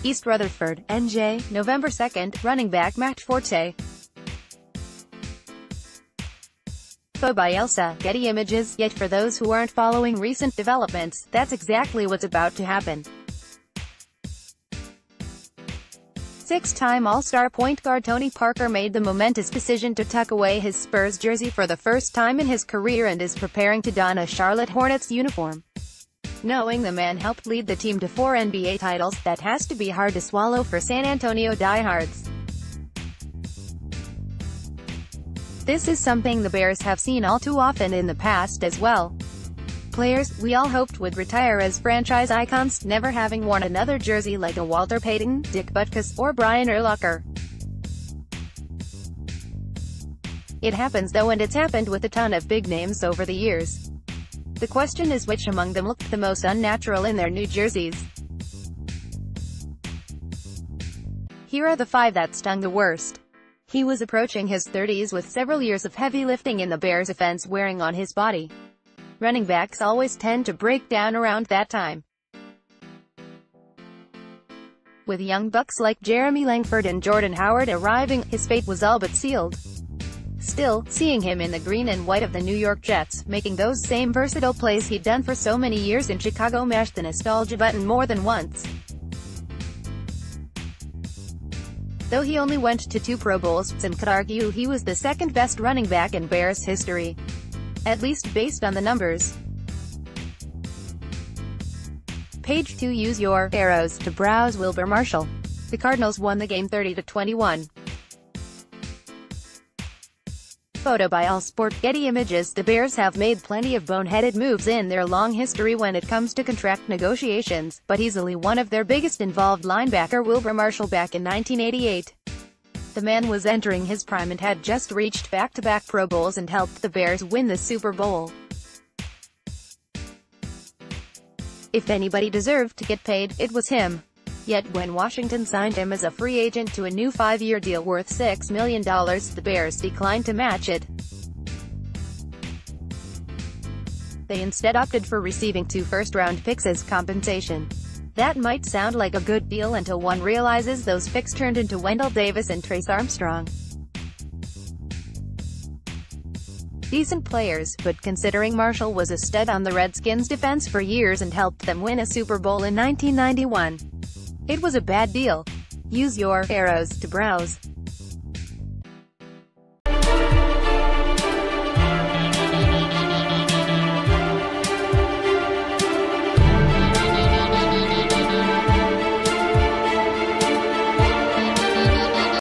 East Rutherford, NJ, November 2, running back Matt Forte. Photo by Elsa, Getty Images. Yet for those who aren't following recent developments, that's exactly what's about to happen. Six-time All-Star point guard Tony Parker made the momentous decision to tuck away his Spurs jersey for the first time in his career and is preparing to don a Charlotte Hornets uniform. Knowing the man helped lead the team to 4 NBA titles, that has to be hard to swallow for San Antonio diehards. This is something the Bears have seen all too often in the past as well. Players we all hoped would retire as franchise icons, never having worn another jersey like a Walter Payton, Dick Butkus, or Brian Urlacher. It happens though, and it's happened with a ton of big names over the years. The question is which among them looked the most unnatural in their new jerseys. Here are the 5 that stung the worst. He was approaching his 30s with several years of heavy lifting in the Bears' offense wearing on his body. Running backs always tend to break down around that time. With young bucks like Jeremy Langford and Jordan Howard arriving, his fate was all but sealed. Still, seeing him in the green and white of the New York Jets, making those same versatile plays he'd done for so many years in Chicago, mashed the nostalgia button more than once. Though he only went to 2 Pro Bowls, some could argue he was the second best running back in Bears history. At least based on the numbers. Page 2. Use your arrows to browse Wilber Marshall. The Cardinals won the game 30-21. Photo by Allsport, Getty Images. The Bears have made plenty of boneheaded moves in their long history when it comes to contract negotiations, but easily one of their biggest involved linebacker Wilber Marshall back in 1988. The man was entering his prime and had just reached back-to-back Pro Bowls and helped the Bears win the Super Bowl. If anybody deserved to get paid, it was him. Yet when Washington signed him as a free agent to a new 5-year deal worth $6 million, the Bears declined to match it. They instead opted for receiving 2 first-round picks as compensation. That might sound like a good deal until one realizes those picks turned into Wendell Davis and Trace Armstrong. Decent players, but considering Marshall was a stud on the Redskins' defense for years and helped them win a Super Bowl in 1991. It was a bad deal. Use your arrows to browse.